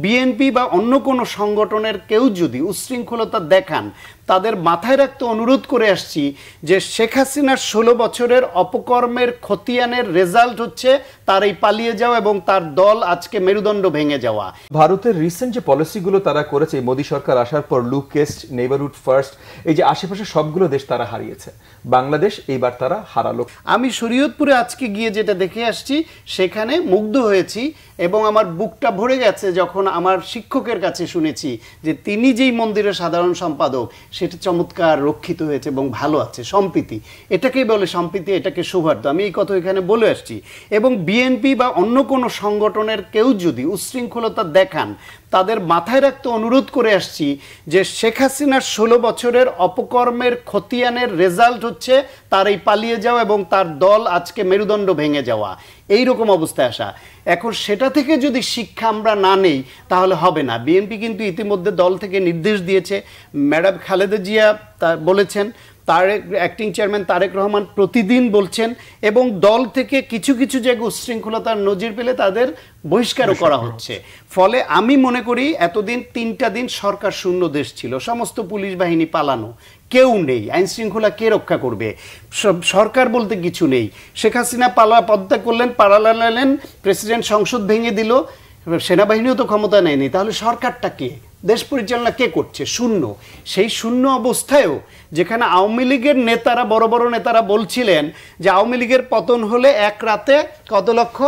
BNP বা অন্য কোনো সংগঠনের কেউ যদি উচ্ছৃঙ্খলতা দেখান তাদের মাথায় রাখতে অনুরোধ করে আসছি যে শেখ হাসিনার ১৬ বছরের অপকর্মের খতিয়ানের রেজাল্ট হচ্ছে তার এই পালিয়ে যাওয়া এবং তার দল আজকে মেরুদণ্ড ভেঙে যাওয়া। ভারতের রিসেন্ট যে পলিসিগুলো তারা করেছে মোদী সরকার আসার পর লুকেস্ট নেইবারহুড ফার্স্ট, এই যে আশেপাশে সবগুলো দেশ তারা হারিয়েছে, বাংলাদেশ এইবার তারা হারালো। আমি শরীয়তপুরে আজকে গিয়ে যেটা দেখে আসছি সেখানে মুগ্ধ হয়েছি এবং আমার বুকটা ভরে গেছে যখন আমার শিক্ষকের কাছে শুনেছি যে তিনি যেই মন্দিরের সাধারণ সম্পাদক সেটা চমৎকার রক্ষিত হয়েছে এবং ভালো আছে। সম্প্রীতি, এটাকেই বলে সম্প্রীতি, এটাকে সৌহার্দ্য। আমি এই কথা এখানে বলে আসছি। এবং বিএনপি বা অন্য কোনো সংগঠনের কেউ যদি উচ্ছৃঙ্খলতা দেখান তাদের মাথায় রাখতে অনুরোধ করে আসছি যে শেখ হাসিনার ১৬ বছরের অপকর্মের খতিয়ানের রেজাল্ট হচ্ছে তার এই পালিয়ে যাওয়া এবং তার দল আজকে মেরুদণ্ড ভেঙে যাওয়া, এই রকম অবস্থায় আসা। এখন সেটা থেকে যদি শিক্ষা আমরা না নেই তাহলে হবে না। বিএনপি কিন্তু ইতিমধ্যে দল থেকে নির্দেশ দিয়েছে, ম্যাডাম খালেদা জিয়া তা বলেছেন, অ্যাক্টিং চেয়ারম্যান তারেক রহমান প্রতিদিন বলছেন, এবং দল থেকে কিছু কিছু জায়গায় উচ্ছৃঙ্খলতার নজির পেলে তাদের বহিষ্কারও করা হচ্ছে। ফলে আমি মনে করি এতদিন ৩টা দিন সরকার শূন্য দেশ ছিল, সমস্ত পুলিশ বাহিনী পালানো, কেউ নেই, আইন শৃঙ্খলা কে রক্ষা করবে? সরকার বলতে কিছু নেই। শেখ হাসিনা পদত্যাগ করলেন, পালালেন, প্রেসিডেন্ট সংসদ ভেঙে দিল, সেনাবাহিনীও তো ক্ষমতা নেয়নি, তাহলে সরকারটা কে? দেশ পরিচালনা কে করছে? শূন্য। সেই শূন্য অবস্থায়ও যেখানে আওয়ামী লীগের নেতারা, বড় বড় নেতারা বলছিলেন যে আওয়ামী লীগের পতন হলে এক রাতে কত লক্ষ,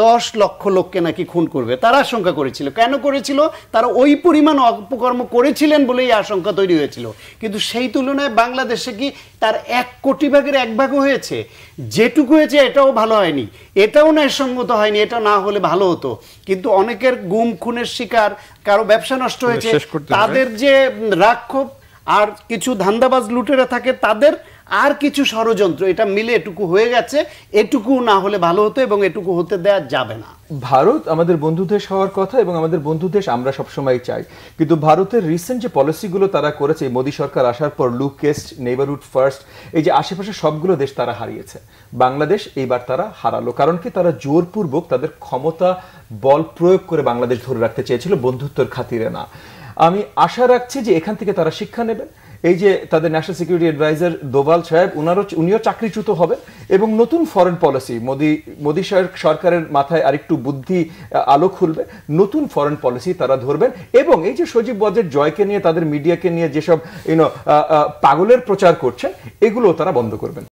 10 লক্ষ লোককে নাকি খুন করবে, তারা আশঙ্কা করেছিল। কেন করেছিল? তারা ওই পরিমাণ অপকর্ম করেছিলেন বলেই আশঙ্কা তৈরি হয়েছিল। কিন্তু সেই তুলনায় বাংলাদেশে কি তার 1 কোটি ভাগের 1 ভাগও হয়েছে? যেটুকু হয়েছে এটাও ভালো হয়নি, এটাও ন্যায়সঙ্গত হয়নি, এটা না হলে ভালো হতো। কিন্তু অনেকের গুম খুনের শিকার, কারো ব্যবসা নষ্ট হয়েছে, তাদের যে রাক্ষোভ, আর কিছু ধান্দাবাজ লুটেরা থাকে তাদের আর কিছু ষড়যন্ত্র, এটা মিলে এটুকু হয়ে গেছে। এটুকু না হলে ভালো হতো এবং এটুকু হতে দেওয়া যাবে না। ভারত আমাদের বন্ধু দেশ হওয়ার কথা এবং আমাদের বন্ধু দেশ আমরা সবসময় চাই, কিন্তু ভারতের রিসেন্ট যে পলিসিগুলো তারা করেছে মোদী সরকার আসার পর লুকেস্ট নেইবারহুড ফার্স্ট, এই যে আশেপাশে সবগুলো দেশ তারা হারিয়েছে, বাংলাদেশ এইবার তারা হারালো। কারণ কি? তারা জোরপূর্বক তাদের ক্ষমতা বল প্রয়োগ করে বাংলাদেশ ধরে রাখতে চেয়েছিল, বন্ধুত্বের খাতিরে না। আমি আশা রাখছি যে এখান থেকে তারা শিক্ষা নেবেন। এই যে তাদের ন্যাশনাল সিকিউরিটি অ্যাডভাইজার দোভাল সাহেব, উনিও চাকরিচ্যুত হবেন এবং নতুন ফরেন পলিসি, মোদী সরকারের মাথায় আরেকটু বুদ্ধি আলো খুলবে, নতুন ফরেন পলিসি তারা ধরবেন। এবং এই যে সজীব ওয়াজেদ জয়কে নিয়ে, তাদের মিডিয়াকে নিয়ে যেসব পাগলের প্রচার করছেন, এগুলো তারা বন্ধ করবেন।